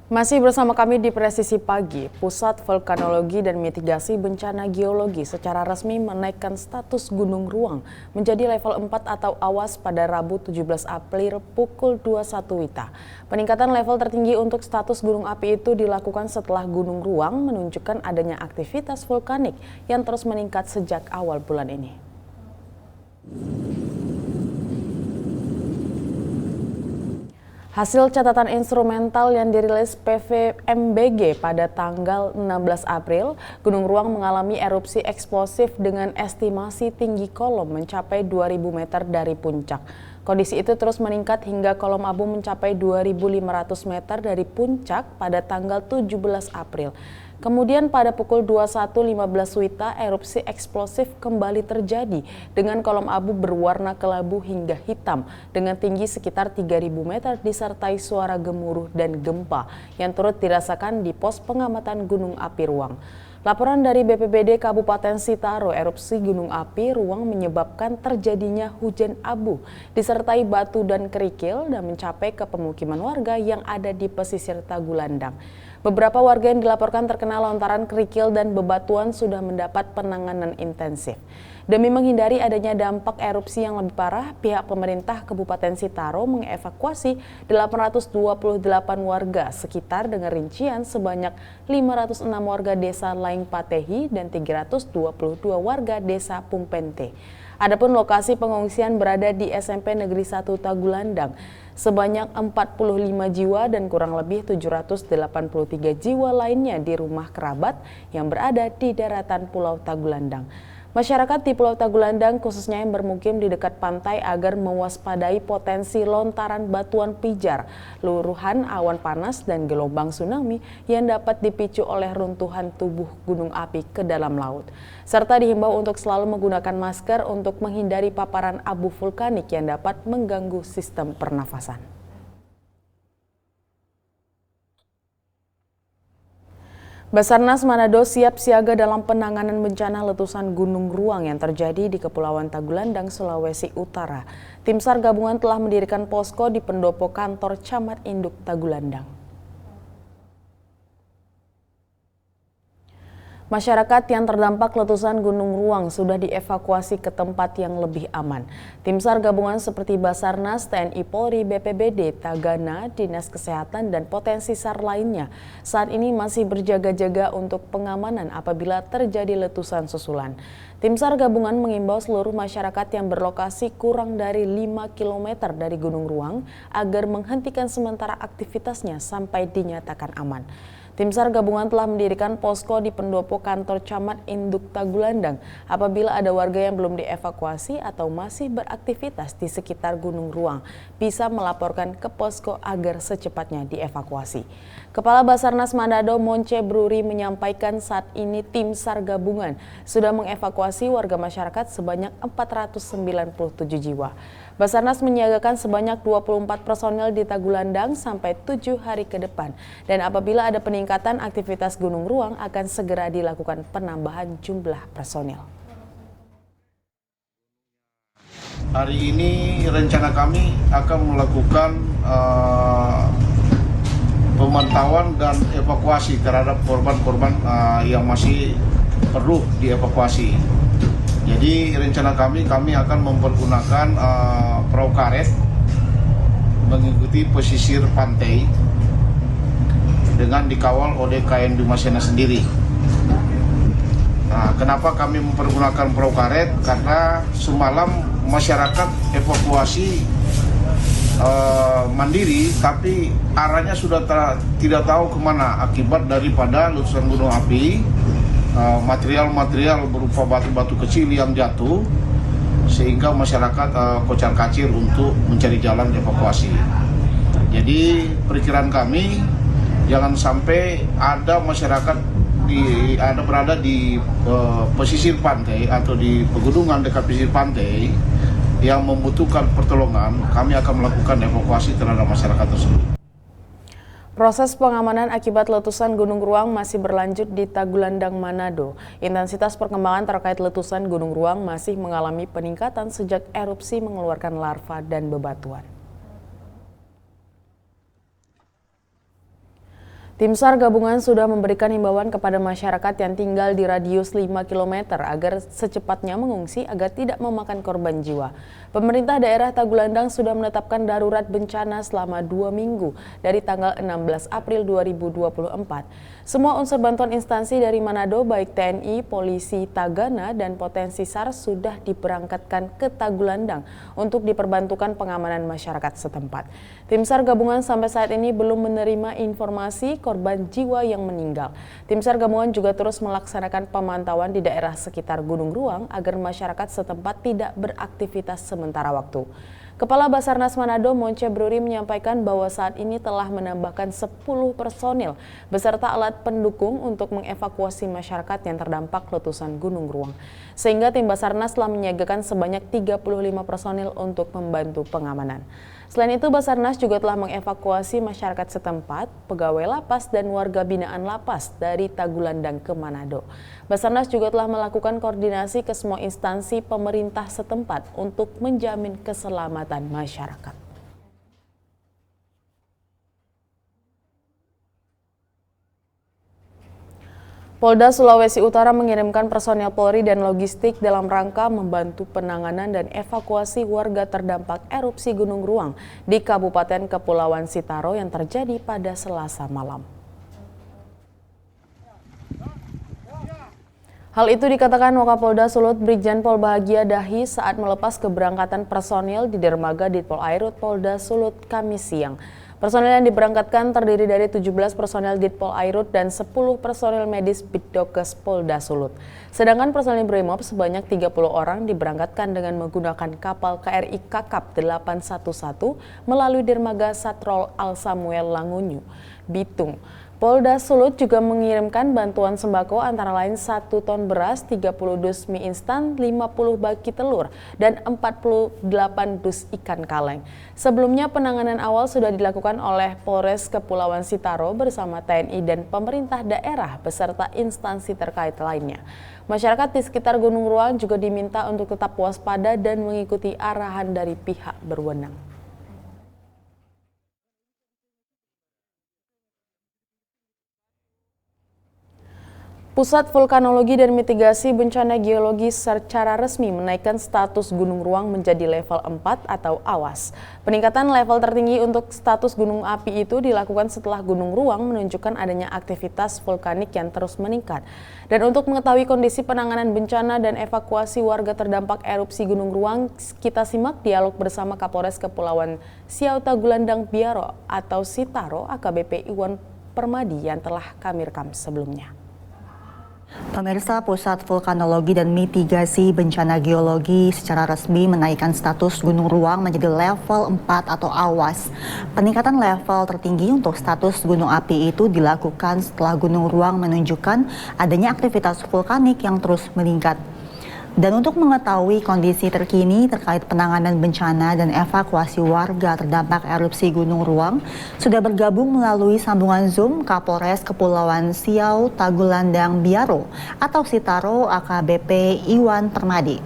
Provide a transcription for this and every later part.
Masih bersama kami di Presisi Pagi, Pusat Vulkanologi dan Mitigasi Bencana Geologi secara resmi menaikkan status Gunung Ruang menjadi level 4 atau awas pada Rabu 17 April pukul 21 WITA. Peningkatan level tertinggi untuk status gunung api itu dilakukan setelah Gunung Ruang menunjukkan adanya aktivitas vulkanik yang terus meningkat sejak awal bulan ini. Hasil catatan instrumental yang dirilis PVMBG pada tanggal 16 April, Gunung Ruang mengalami erupsi eksplosif dengan estimasi tinggi kolom mencapai 2.000 meter dari puncak. Kondisi itu terus meningkat hingga kolom abu mencapai 2.500 meter dari puncak pada tanggal 17 April. Kemudian pada pukul 21.15 WITA, erupsi eksplosif kembali terjadi dengan kolom abu berwarna kelabu hingga hitam dengan tinggi sekitar 3.000 meter disertai suara gemuruh dan gempa yang turut dirasakan di pos pengamatan Gunung Api Ruang. Laporan dari BPBD Kabupaten Sitaro, erupsi Gunung Api Ruang menyebabkan terjadinya hujan abu disertai batu dan kerikil dan mencapai ke pemukiman warga yang ada di pesisir Tagulandang. Beberapa warga yang dilaporkan terkena lontaran kerikil dan bebatuan sudah mendapat penanganan intensif. Demi menghindari adanya dampak erupsi yang lebih parah, pihak pemerintah Kabupaten Sitaro mengevakuasi 828 warga sekitar dengan rincian sebanyak 506 warga desa Laing Patehi dan 322 warga desa Pungpente. Adapun lokasi pengungsian berada di SMP Negeri 1 Tagulandang. Sebanyak 45 jiwa dan kurang lebih 783 jiwa lainnya di rumah kerabat yang berada di daratan Pulau Tagulandang. Masyarakat di Pulau Tagulandang khususnya yang bermukim di dekat pantai agar mewaspadai potensi lontaran batuan pijar, luruhan awan panas dan gelombang tsunami yang dapat dipicu oleh runtuhan tubuh gunung api ke dalam laut. Serta dihimbau untuk selalu menggunakan masker untuk menghindari paparan abu vulkanik yang dapat mengganggu sistem pernafasan. Basarnas Manado siap siaga dalam penanganan bencana letusan Gunung Ruang yang terjadi di Kepulauan Tagulandang, Sulawesi Utara. Tim SAR gabungan telah mendirikan posko di pendopo kantor Camat Induk Tagulandang. Masyarakat yang terdampak letusan Gunung Ruang sudah dievakuasi ke tempat yang lebih aman. Tim SAR gabungan seperti Basarnas, TNI Polri, BPBD, Tagana, Dinas Kesehatan, dan potensi SAR lainnya saat ini masih berjaga-jaga untuk pengamanan apabila terjadi letusan susulan. Tim SAR gabungan mengimbau seluruh masyarakat yang berlokasi kurang dari 5 km dari Gunung Ruang agar menghentikan sementara aktivitasnya sampai dinyatakan aman. Tim SAR gabungan telah mendirikan posko di pendopo kantor Camat Induk Tagulandang apabila ada warga yang belum dievakuasi atau masih beraktivitas di sekitar Gunung Ruang bisa melaporkan ke posko agar secepatnya dievakuasi. Kepala Basarnas Manado Monce Bruri menyampaikan saat ini tim SAR gabungan sudah mengevakuasi warga masyarakat sebanyak 497 jiwa. Basarnas menyiagakan sebanyak 24 personel di Tagulandang sampai 7 hari ke depan. Dan apabila ada peningkatan aktivitas Gunung Ruang akan segera dilakukan penambahan jumlah personel. Hari ini rencana kami akan melakukan pemantauan dan evakuasi terhadap korban-korban yang masih perlu dievakuasi. Jadi rencana kami akan mempergunakan perahu karet mengikuti pesisir pantai dengan dikawal oleh KN Dumasena sendiri. Nah, kenapa kami mempergunakan perahu karet? Karena semalam masyarakat evakuasi mandiri, tapi arahnya sudah tidak tahu kemana akibat daripada letusan gunung api. Material-material berupa batu-batu kecil yang jatuh sehingga masyarakat kocar-kacir untuk mencari jalan evakuasi. Jadi perkiraan kami jangan sampai ada masyarakat berada di pesisir pantai atau di pegunungan dekat pesisir pantai yang membutuhkan pertolongan. Kami akan melakukan evakuasi terhadap masyarakat tersebut. Proses pengamanan akibat letusan Gunung Ruang masih berlanjut di Tagulandang, Manado. Intensitas perkembangan terkait letusan Gunung Ruang masih mengalami peningkatan sejak erupsi mengeluarkan larva dan bebatuan. Tim SAR gabungan sudah memberikan himbauan kepada masyarakat yang tinggal di radius 5 km agar secepatnya mengungsi agar tidak memakan korban jiwa. Pemerintah daerah Tagulandang sudah menetapkan darurat bencana selama 2 minggu dari tanggal 16 April 2024. Semua unsur bantuan instansi dari Manado baik TNI, Polisi, Tagana, dan potensi SAR sudah diberangkatkan ke Tagulandang untuk diperbantukan pengamanan masyarakat setempat. Tim SAR gabungan sampai saat ini belum menerima informasi korban jiwa yang meninggal. Tim SAR gabungan juga terus melaksanakan pemantauan di daerah sekitar Gunung Ruang agar masyarakat setempat tidak beraktivitas sementara waktu. Kepala Basarnas Manado, Monce Bruri, menyampaikan bahwa saat ini telah menambahkan 10 personil beserta alat pendukung untuk mengevakuasi masyarakat yang terdampak letusan Gunung Ruang. Sehingga tim Basarnas telah menyiagakan sebanyak 35 personil untuk membantu pengamanan. Selain itu, Basarnas juga telah mengevakuasi masyarakat setempat, pegawai lapas dan warga binaan lapas dari Tagulandang ke Manado. Basarnas juga telah melakukan koordinasi ke semua instansi pemerintah setempat untuk menjamin keselamatan masyarakat. Polda Sulawesi Utara mengirimkan personel Polri dan logistik dalam rangka membantu penanganan dan evakuasi warga terdampak erupsi Gunung Ruang di Kabupaten Kepulauan Sitaro yang terjadi pada Selasa malam. Hal itu dikatakan Wakapolda Sulut Brigjen Pol Bahagia Dahi saat melepas keberangkatan personil di dermaga Ditpol Airut Polda Sulut Kamis siang. Personel yang diberangkatkan terdiri dari 17 personel Ditpol Airut dan 10 personel medis Bitdokes Polda Sulut. Sedangkan personel Brimob sebanyak 30 orang diberangkatkan dengan menggunakan kapal KRI Kakap 811 melalui dermaga Satrol Al Samuel Langunyu, Bitung. Polda Sulut juga mengirimkan bantuan sembako antara lain 1 ton beras, 30 dus mie instan, 50 baki telur, dan 48 dus ikan kaleng. Sebelumnya penanganan awal sudah dilakukan oleh Polres Kepulauan Sitaro bersama TNI dan pemerintah daerah beserta instansi terkait lainnya. Masyarakat di sekitar Gunung Ruang juga diminta untuk tetap waspada dan mengikuti arahan dari pihak berwenang. Pusat Vulkanologi dan Mitigasi Bencana Geologi secara resmi menaikkan status Gunung Ruang menjadi level 4 atau awas. Peningkatan level tertinggi untuk status gunung api itu dilakukan setelah Gunung Ruang menunjukkan adanya aktivitas vulkanik yang terus meningkat. Dan untuk mengetahui kondisi penanganan bencana dan evakuasi warga terdampak erupsi Gunung Ruang, kita simak dialog bersama Kapolres Kepulauan Siau Tagulandang Biaro atau Sitaro AKBP Iwan Permadi yang telah kami rekam sebelumnya. Pemirsa, Pusat Vulkanologi dan Mitigasi Bencana Geologi secara resmi menaikkan status Gunung Ruang menjadi level 4 atau awas. Peningkatan level tertinggi untuk status gunung api itu dilakukan setelah Gunung Ruang menunjukkan adanya aktivitas vulkanik yang terus meningkat. Dan untuk mengetahui kondisi terkini terkait penanganan bencana dan evakuasi warga terdampak erupsi Gunung Ruang, sudah bergabung melalui sambungan Zoom Kapolres Kepulauan Siau Tagulandang Biaro atau Sitaro AKBP Iwan Permadi.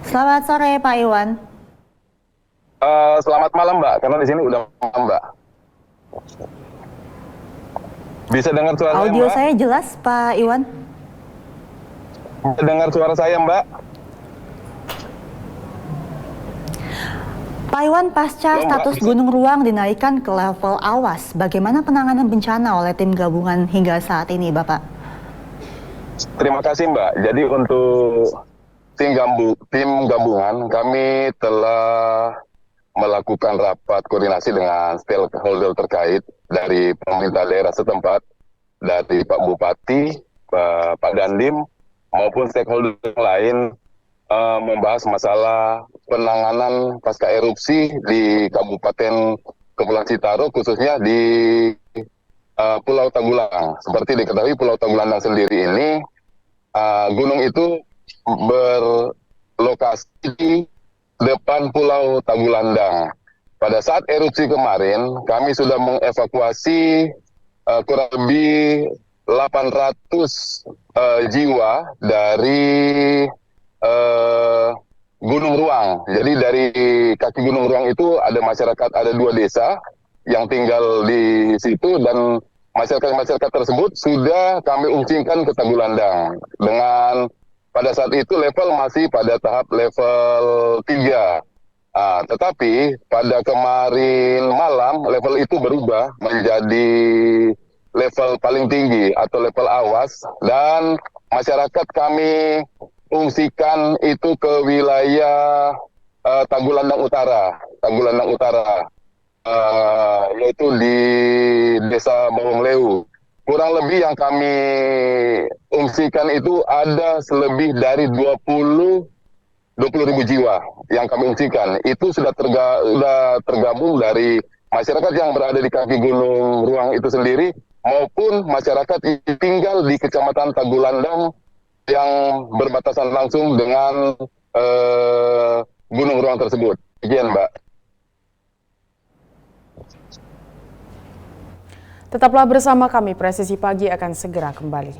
Selamat sore Pak Iwan. Selamat malam Mbak, karena di sini udah malam Mbak. Bisa dengar suara Audio Mbak? saya jelas Pak Iwan? Bisa dengar suara saya Mbak? Pak Iwan, pasca status Gunung Ruang dinaikkan ke level awas, bagaimana penanganan bencana oleh tim gabungan hingga saat ini, Bapak? Terima kasih Mbak. Jadi untuk tim gabungan, kami telah melakukan rapat koordinasi dengan stakeholder terkait dari pemerintah daerah setempat, dari Pak Bupati, Pak Dandim, maupun stakeholder lain, membahas masalah penanganan pasca erupsi di Kabupaten Kepulauan Sitaro, khususnya di Pulau Tagulandang. Seperti diketahui, Pulau Tagulandang sendiri ini gunung itu berlokasi di depan Pulau Tagulandang. Pada saat erupsi kemarin, kami sudah mengevakuasi kurang lebih 800 jiwa dari Gunung Ruang. Jadi dari kaki Gunung Ruang itu ada masyarakat, ada 2 desa yang tinggal di situ, dan masyarakat tersebut sudah kami ungsikan ke Tagulandang. Dengan pada saat itu level masih pada tahap level 3. Tetapi pada kemarin malam level itu berubah menjadi level paling tinggi atau level awas, dan masyarakat kami ungsikan itu ke wilayah Tagulandang Utara, yaitu di Desa Bawongleu. Kurang lebih yang kami ungsikan itu ada selebih dari 20.000 jiwa yang kami ungsikan. Itu sudah tergabung dari masyarakat yang berada di kaki Gunung Ruang itu sendiri, maupun masyarakat yang tinggal di Kecamatan Tagulandang yang berbatasan langsung dengan Gunung Ruang tersebut. Sekian, Mbak. Tetaplah bersama kami, Presisi Pagi akan segera kembali.